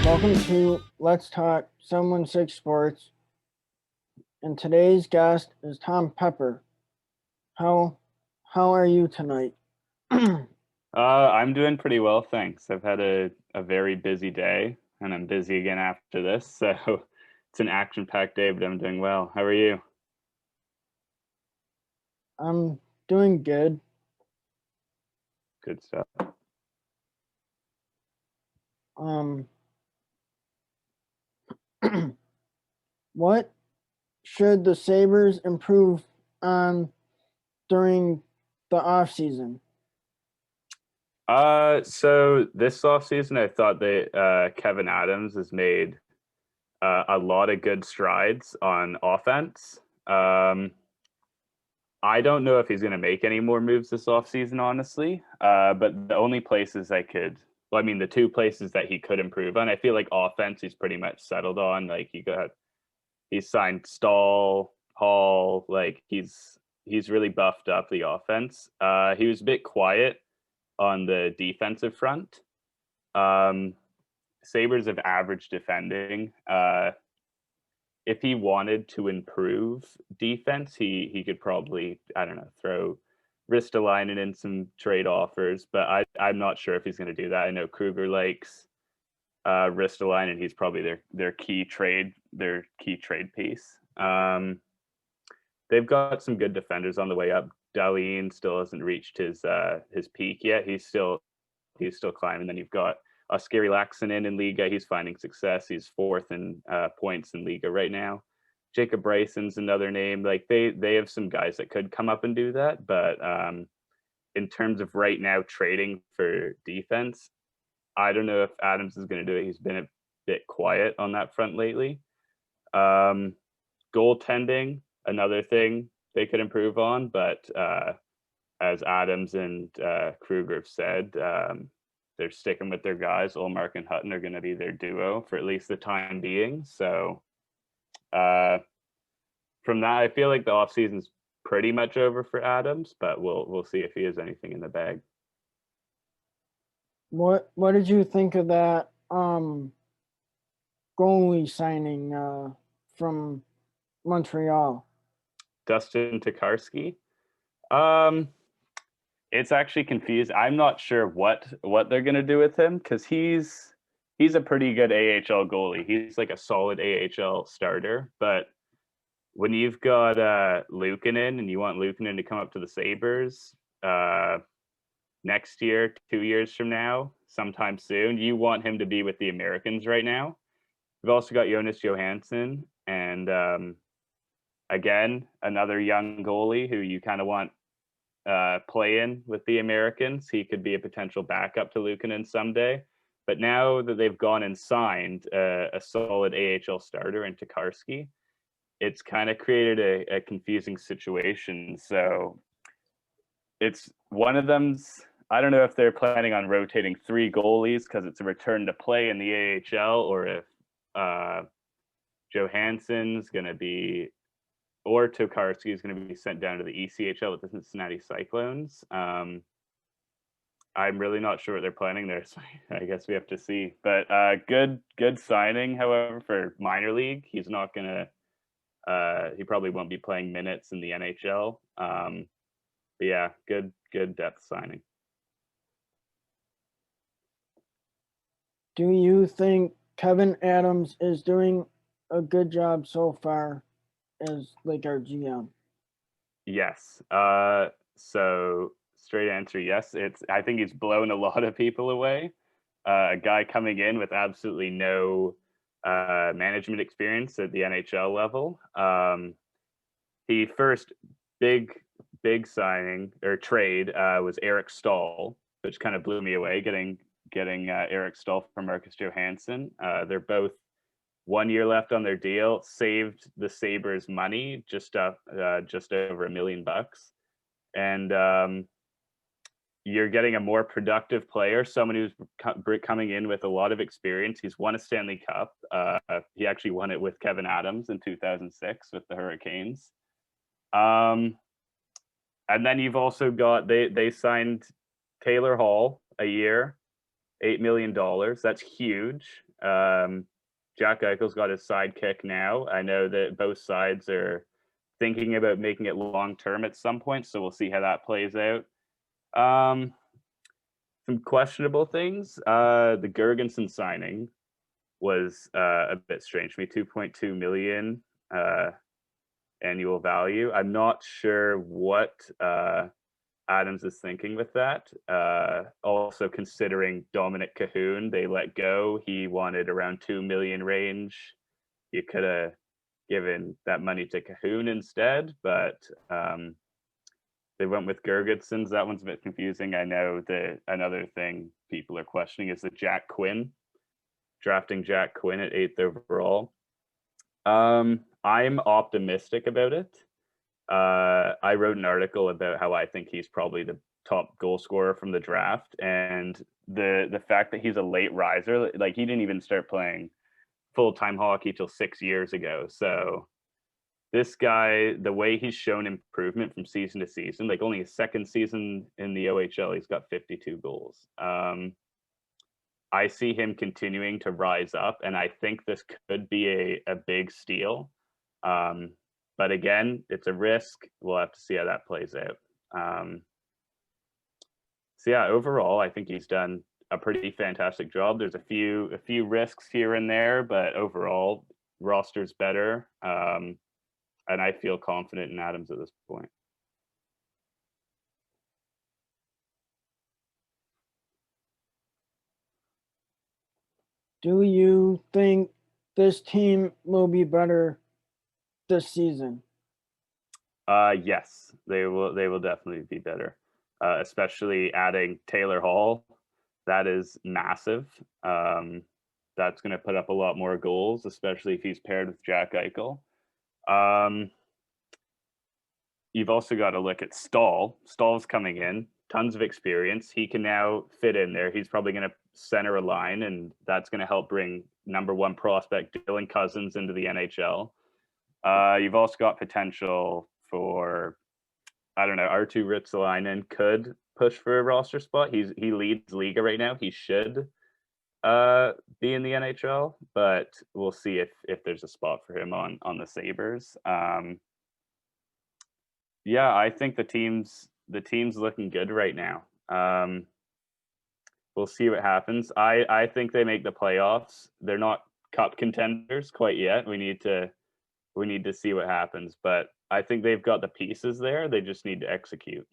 Welcome to Let's Talk 716 Sports, and today's guest is Tom Pepper. How how are you tonight? I'm doing pretty well, thanks. I've had a very busy day, and I'm busy again after this, so it's an action-packed day, but I'm doing well. How are you? I'm doing good. Good stuff. Um, what should the Sabres improve on during the off season? So this offseason, I thought that Kevin Adams has made a lot of good strides on offense. I don't know if he's going to make any more moves this offseason, honestly. But the only places well, I mean, the two places that he could improve on, I feel like offense he's pretty much settled on. Like he's signed Stahl, Hall, like he's really buffed up the offense. He was a bit quiet on the defensive front. Um, Sabres have average defending. If he wanted to improve defense, he could probably, I don't know, throw Ristolainen in some trade offers, but I'm not sure if he's going to do that. I know Kruger likes Ristolainen. He's probably their key trade piece. They've got some good defenders on the way up. Dahlin still hasn't reached his peak yet. He's still climbing. Then you've got Oskari Laaksonen in Liga. He's finding success. He's fourth in points in Liga right now. Jacob Bryson's another name. Like they have some guys that could come up and do that, but in terms of right now trading for defense, I don't know if Adams is going to do it. He's been a bit quiet on that front lately. Goaltending, another thing they could improve on, but as Adams and Kruger have said, they're sticking with their guys. Ullmark and Hutton are going to be their duo for at least the time being. So from that, I feel like the offseason's pretty much over for Adams, but we'll see if he has anything in the bag. What did you think of that goalie signing from Montreal? Dustin Tokarski. Um, it's actually confused. I'm not sure what they're gonna do with him because he's a pretty good AHL goalie. He's like a solid AHL starter, but when you've got Luukkonen and you want Luukkonen to come up to the Sabres next year, 2 years from now, sometime soon, you want him to be with the Americans right now. We've also got Jonas Johansson and again another young goalie who you kind of want playing with the Americans. He could be a potential backup to Luukkonen someday. But now that they've gone and signed a solid AHL starter in Tokarski, it's kind of created a confusing situation. So it's one of them's. I don't know if they're planning on rotating three goalies because it's a return to play in the AHL, or if Johansson's going to be, or Tokarski is going to be sent down to the ECHL with the Cincinnati Cyclones. I'm really not sure what they're planning there, so I guess we have to see. But good signing, however, for minor league. He's not going to. He probably won't be playing minutes in the NHL. But yeah, good depth signing. Do you think Kevin Adams is doing a good job so far as like our GM? Yes. So straight answer, yes. I think he's blown a lot of people away. A guy coming in with absolutely no management experience at the NHL level. The first big signing or trade was Eric Stahl, which kind of blew me away. Getting Eric Stahl from Marcus Johansson. They're both 1 year left on their deal, saved the Sabres money, just over $1 million. And you're getting a more productive player, someone who's coming in with a lot of experience. He's won a Stanley Cup. He actually won it with Kevin Adams in 2006 with the Hurricanes. And then you've also got they signed Taylor Hall a year, $8 million. That's huge. Jack Eichel's got his sidekick now. I know that both sides are thinking about making it long term at some point, so we'll see how that plays out. Some questionable things. The Gergensen signing was a bit strange to me. 2.2 million annual value. I'm not sure what Adams is thinking with that. Also considering Dominic Cahoon, they let go. He wanted around 2 million range. You could have given that money to Cahoon instead, but they went with Gergensons. That one's a bit confusing. I know that another thing people are questioning is the Jack Quinn, drafting Jack Quinn at 8th overall. I'm optimistic about it. I wrote an article about how I think he's probably the top goal scorer from the draft, and the fact that he's a late riser, like he didn't even start playing full-time hockey till 6 years ago. So this guy, the way he's shown improvement from season to season, like only his second season in the OHL, he's got 52 goals. I see him continuing to rise up, and I think this could be a big steal. But again, it's a risk. We'll have to see how that plays out. So yeah, overall, I think he's done a pretty fantastic job. There's a few risks here and there, but overall, roster's better. And I feel confident in Adams at this point. Do you think this team will be better this season? Yes, they will. They will definitely be better, especially adding Taylor Hall. That is massive. That's going to put up a lot more goals, especially if he's paired with Jack Eichel. You've also got to look at Stahl. Stahl's coming in, tons of experience. He can now fit in there. He's probably going to center a line, and that's going to help bring number one prospect Dylan Cousins into the NHL. You've also got potential for, I don't know, Arttu Ruotsalainen could push for a roster spot. He leads Liga right now. He should be in the NHL, but we'll see if there's a spot for him on the Sabres. Yeah, I think the team's looking good right now. We'll see what happens. I think they make the playoffs. They're not cup contenders quite yet. We need to see what happens, but I think they've got the pieces there. They just need to execute.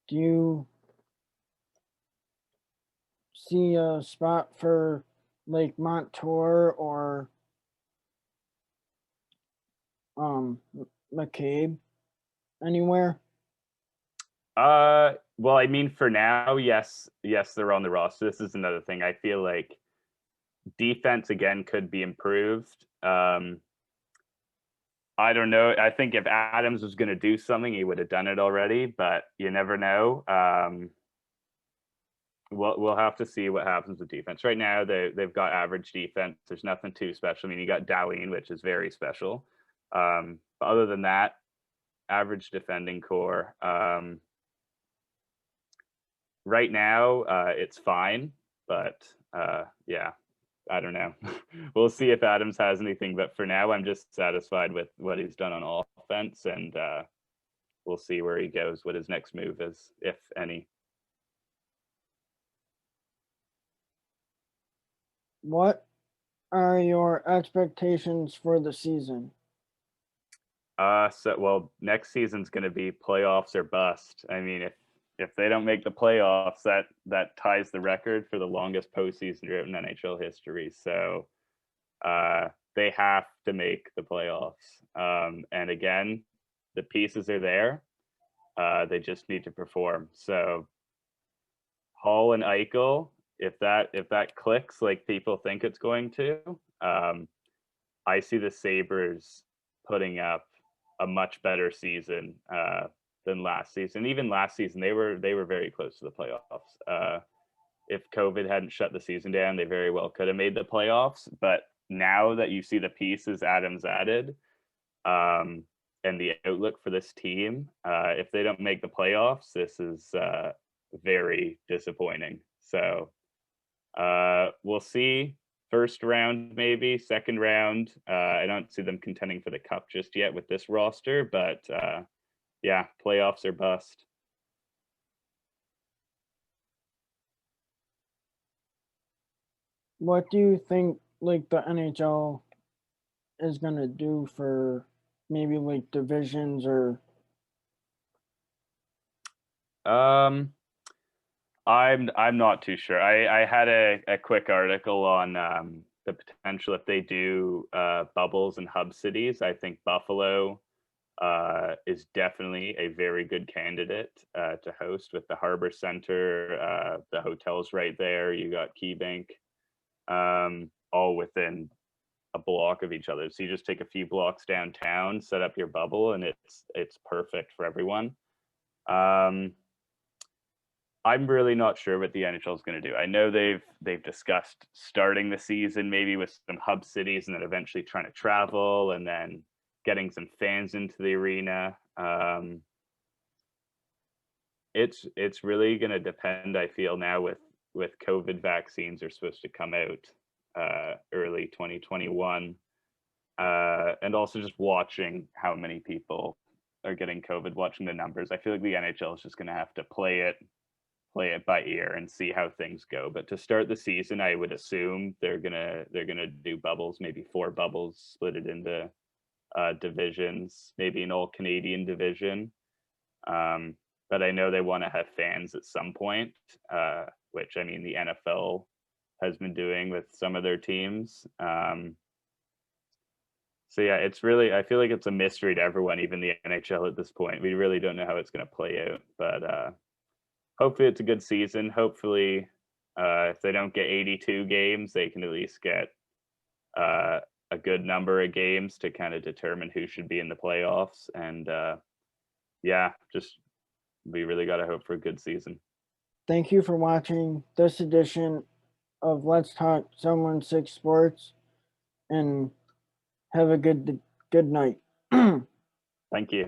Do you see a spot for like Montour or McCabe anywhere? Well, I mean, for now, yes, they're on the roster. This is another thing. I feel like defense again could be improved. I don't know. I think if Adams was going to do something, he would have done it already, but you never know. We'll have to see what happens with defense. Right now, they've got average defense. There's nothing too special. I mean, you got Dowling, which is very special. But other than that, average defending core. Right now, it's fine, but yeah, I don't know. We'll see if Adams has anything, but for now, I'm just satisfied with what he's done on offense, and we'll see where he goes, what his next move is, if any. What are your expectations for the season? Well, next season's going to be playoffs or bust. I mean, if they don't make the playoffs, that ties the record for the longest postseason drought in NHL history. So they have to make the playoffs. And again, the pieces are there. They just need to perform. So Hall and Eichel, if that clicks like people think it's going to, I see the Sabres putting up a much better season than last season. Even last season, they were very close to the playoffs. If COVID hadn't shut the season down, they very well could have made the playoffs. But now that you see the pieces Adams added, and the outlook for this team, if they don't make the playoffs, this is very disappointing. So we'll see. First round, maybe second round. I don't see them contending for the cup just yet with this roster, but yeah, playoffs are bust. What do you think like the NHL is gonna do for maybe like divisions or I'm not too sure. I had a quick article on the potential if they do bubbles and hub cities. I think Buffalo is definitely a very good candidate to host with the Harbor Center, the hotels right there. You got KeyBank, all within a block of each other. So you just take a few blocks downtown, set up your bubble, and it's perfect for everyone. I'm really not sure what the NHL is going to do. I know they've discussed starting the season maybe with some hub cities and then eventually trying to travel and then getting some fans into the arena. It's really going to depend, I feel, now with COVID vaccines are supposed to come out early 2021. And also just watching how many people are getting COVID, watching the numbers. I feel like the NHL is just going to have to play it by ear and see how things go. But to start the season, I would assume they're gonna do bubbles, maybe 4 bubbles, split it into divisions, maybe an all Canadian division. But I know they want to have fans at some point, which I mean the NFL has been doing with some of their teams. So yeah, it's really, I feel like it's a mystery to everyone, even the NHL at this point. We really don't know how it's going to play out, but hopefully it's a good season. Hopefully, if they don't get 82 games, they can at least get a good number of games to kind of determine who should be in the playoffs. And yeah, just we really got to hope for a good season. thank you for watching this edition of Let's Talk 716 Sports and have a good night. Thank you.